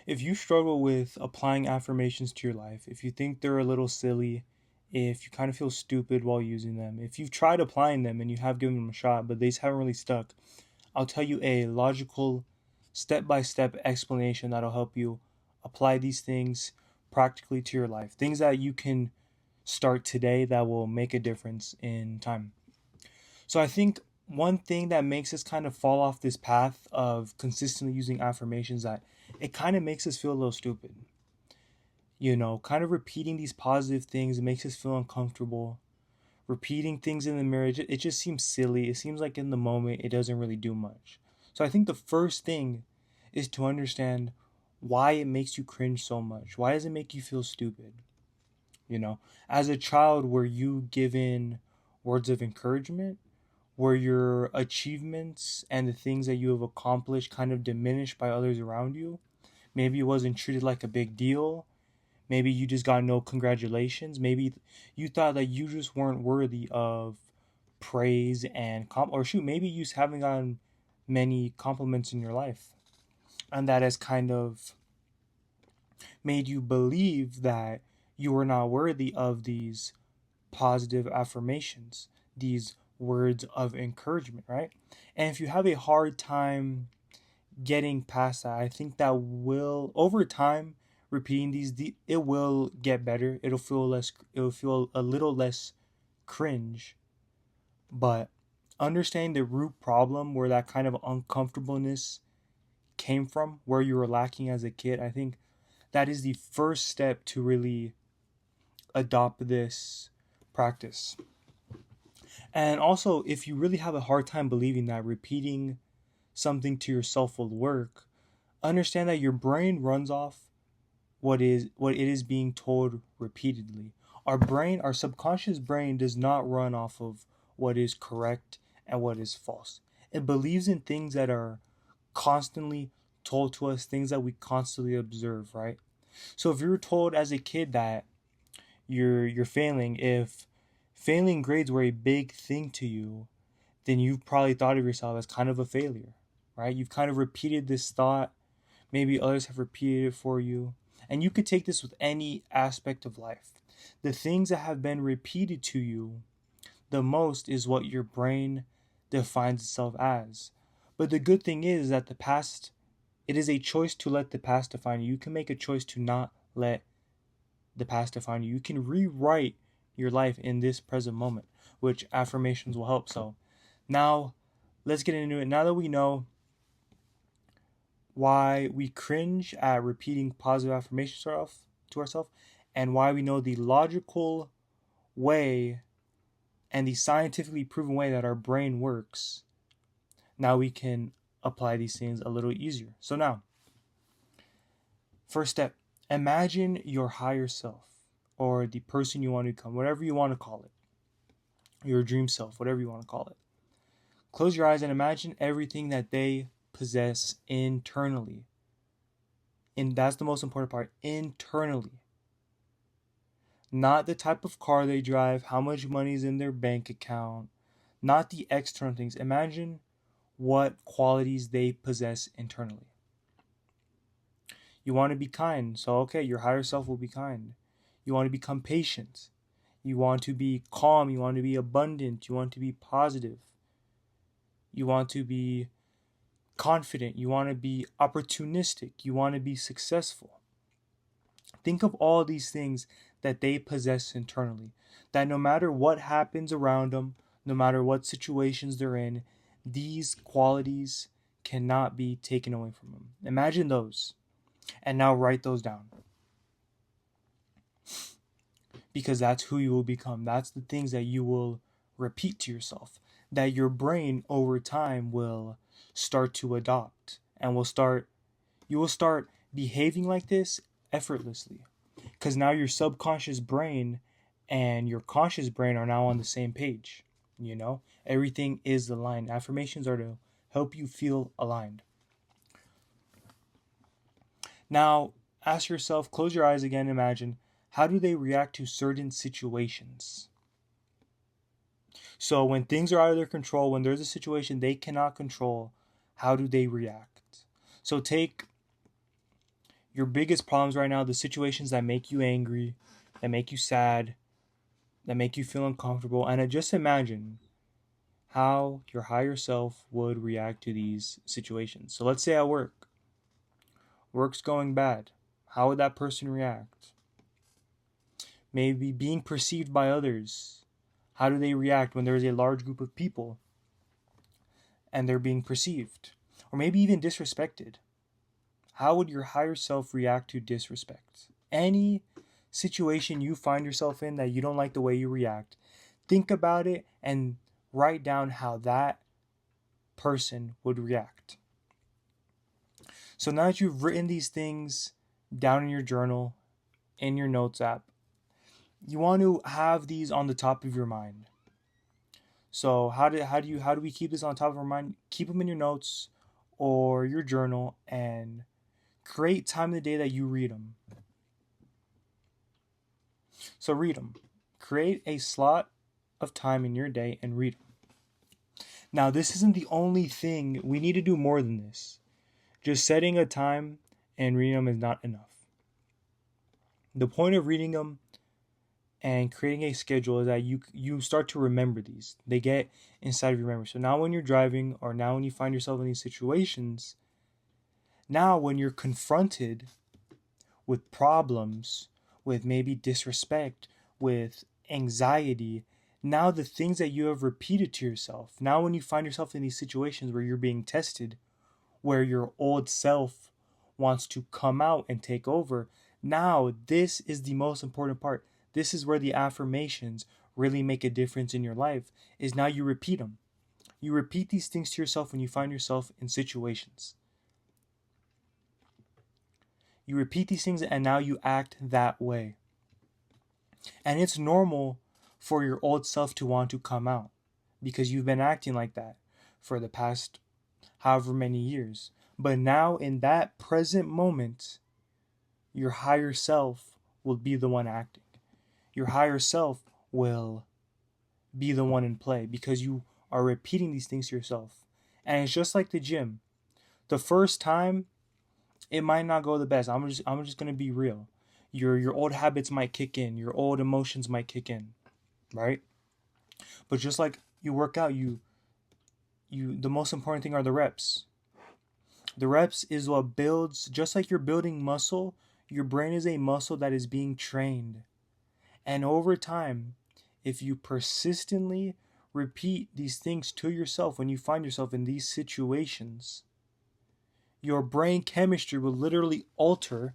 If you struggle with applying affirmations to your life, if you think they're a little silly, if you kind of feel stupid while using them, if you've tried applying them and you have given them a shot, but they just haven't really stuck, I'll tell you a logical, step by step explanation that'll help you apply these things practically to your life. Things that you can start today that will make a difference in time. So I think one thing that makes us kind of fall off this path of consistently using affirmations that it kind of makes us feel a little stupid. Kind of repeating these positive things, it makes us feel uncomfortable. Repeating things in the mirror, it just seems silly. It seems like in the moment it doesn't really do much. So I think the first thing is to understand why it makes you cringe so much. Why does it make you feel stupid? As a child, were you given words of encouragement? Were your achievements and the things that you have accomplished kind of diminished by others around you? Maybe it wasn't treated like a big deal. Maybe you just got no congratulations. Maybe you thought that you just weren't worthy of praise and maybe you just haven't gotten many compliments in your life. And that has kind of made you believe that you were not worthy of these positive affirmations, these words of encouragement, right? And if you have a hard time getting past that, I think that will, over time, repeating these, it will get better. It'll feel a little less cringe, but understanding the root problem where that kind of uncomfortableness came from, where you were lacking as a kid, I think that is the first step to really adopt this practice. And also, if you really have a hard time believing that repeating something to yourself will work, understand that your brain runs off what it is being told repeatedly. Our subconscious brain does not run off of what is correct and what is false. It believes in things that are constantly told to us, things that we constantly observe, right? So if you were told as a kid that you're failing, if failing grades were a big thing to you, then you've probably thought of yourself as kind of a failure, right? You've kind of repeated this thought. Maybe others have repeated it for you. And you could take this with any aspect of life. The things that have been repeated to you the most is what your brain defines itself as. But the good thing is that the past, it is a choice to let the past define you. You can make a choice to not let the past define you. You can rewrite your life in this present moment, which affirmations will help. So now let's get into it. Now that we know why we cringe at repeating positive affirmations to ourselves, and why we know the logical way and the scientifically proven way that our brain works, now we can apply these things a little easier. So now, first step, imagine your higher self or the person you want to become, whatever you want to call it, your dream self, whatever you want to call it. Close your eyes and imagine everything that they possess internally. And that's the most important part, internally. Not the type of car they drive, how much money is in their bank account, not the external things. Imagine what qualities they possess internally. You want to be kind, so okay, your higher self will be kind. You want to become patient. You want to be calm. You want to be abundant. You want to be positive. You want to be confident. You want to be opportunistic. You want to be successful. Think of all these things that they possess internally. That no matter what happens around them, no matter what situations they're in, these qualities cannot be taken away from them. Imagine those. And now write those down. Because that's who you will become. That's the things that you will repeat to yourself. That your brain over time will start to adopt. And you will start behaving like this effortlessly. Because now your subconscious brain and your conscious brain are now on the same page. Everything is aligned. Affirmations are to help you feel aligned. Now, ask yourself, close your eyes again, imagine, how do they react to certain situations? So when things are out of their control, when there's a situation they cannot control, how do they react? So take Your biggest problems right now, the situations that make you angry, that make you sad, that make you feel uncomfortable, and just imagine how your higher self would react to these situations. So let's say at work, work's going bad. How would that person react? Maybe being perceived by others. How do they react when there is a large group of people and they're being perceived? Or maybe even disrespected. How would your higher self react to disrespect? Any situation you find yourself in that you don't like the way you react, think about it and write down how that person would react. So now that you've written these things down in your journal, in your notes app, you want to have these on the top of your mind. So how do we keep this on top of our mind? Keep them in your notes or your journal and create time in the day that you read them. So read them. Create a slot of time in your day and read them. Now, this isn't the only thing. We need to do more than this. Just setting a time and reading them is not enough. The point of reading them and creating a schedule is that you start to remember these. They get inside of your memory. So now when you're driving or now when you find yourself in these situations, now when you're confronted with problems, with maybe disrespect, with anxiety, now the things that you have repeated to yourself, now when you find yourself in these situations where you're being tested, where your old self wants to come out and take over, now this is the most important part. This is where the affirmations really make a difference in your life, is now you repeat them. You repeat these things to yourself when you find yourself in situations. You repeat these things and now you act that way. And it's normal for your old self to want to come out because you've been acting like that for the past however many years. But now in that present moment, your higher self will be the one acting. Your higher self will be the one in play because you are repeating these things to yourself. And it's just like the gym. The first time, it might not go the best. I'm just gonna be real. Your old habits might kick in. Your old emotions might kick in, right? But just like you work out, the most important thing are the reps. The reps is what builds. Just like you're building muscle, your brain is a muscle that is being trained. And over time, if you persistently repeat these things to yourself when you find yourself in these situations, your brain chemistry will literally alter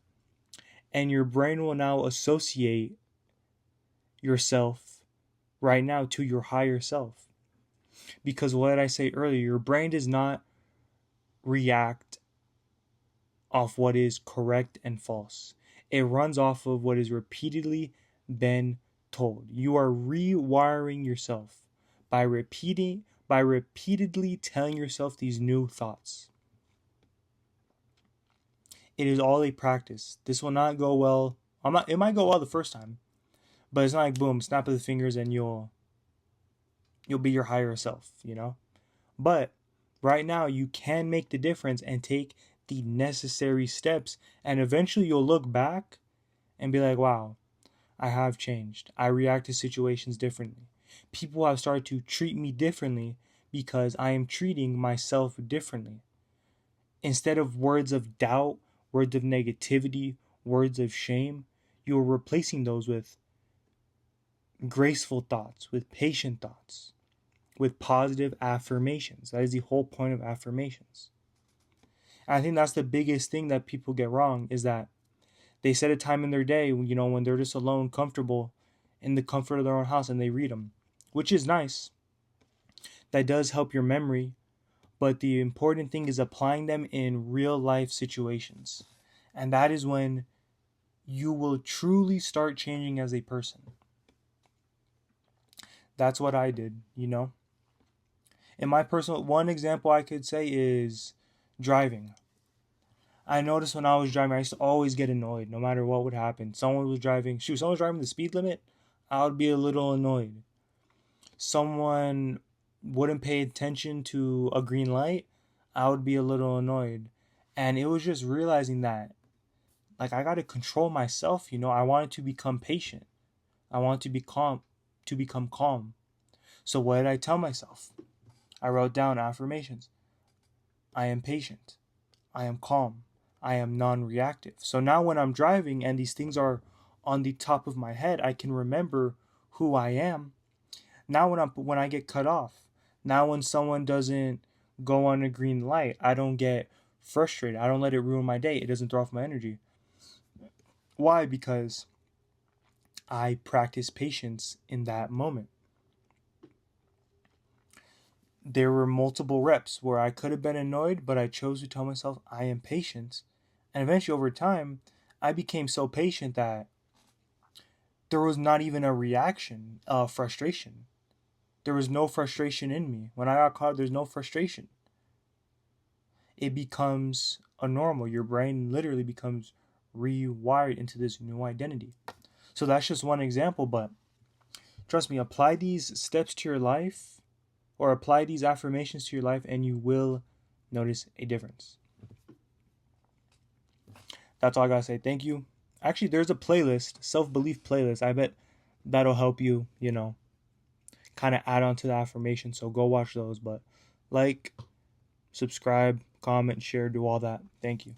and your brain will now associate yourself right now to your higher self. Because what I say earlier, your brain does not react off what is correct and false. It runs off of what is repeatedly been told. You are rewiring yourself by repeatedly telling yourself these new thoughts. It is all a practice. This will not go well. It might go well the first time, but it's not like boom, snap of the fingers and you'll be your higher self, you know? But right now you can make the difference and take the necessary steps, and eventually you'll look back and be like, wow, I have changed. I react to situations differently. People have started to treat me differently because I am treating myself differently. Instead of words of doubt, words of negativity, words of shame, you're replacing those with graceful thoughts, with patient thoughts, with positive affirmations. That is the whole point of affirmations. And I think that's the biggest thing that people get wrong, is that they set a time in their day, you know, when they're just alone, comfortable in the comfort of their own house, and they read them, which is nice. That does help your memory, but the important thing is applying them in real life situations. And that is when you will truly start changing as a person. That's what I did, you know. In my personal, one example I could say is driving. I noticed when I was driving, I used to always get annoyed no matter what would happen. Someone was driving the speed limit, I would be a little annoyed. Someone wouldn't pay attention to a green light, I would be a little annoyed. And it was just realizing that, like I got to control myself, I wanted to become patient. I wanted to become calm. So what did I tell myself? I wrote down affirmations. I am patient. I am calm. I am non-reactive. So now when I'm driving and these things are on the top of my head, I can remember who I am. Now when I get cut off, now when someone doesn't go on a green light, I don't get frustrated. I don't let it ruin my day. It doesn't throw off my energy. Why? Because I practice patience in that moment. There were multiple reps where I could have been annoyed, but I chose to tell myself I am patient. And eventually, over time, I became so patient that there was not even a reaction of frustration. There was no frustration in me. When I got caught, there's no frustration. It becomes a normal. Your brain literally becomes rewired into this new identity. So that's just one example, but trust me, apply these steps to your life or apply these affirmations to your life and you will notice a difference. That's all I gotta say. Thank you. Actually, there's a playlist, self-belief playlist. I bet that'll help you, kind of add on to the affirmation. So go watch those. But like, subscribe, comment, share, do all that. Thank you.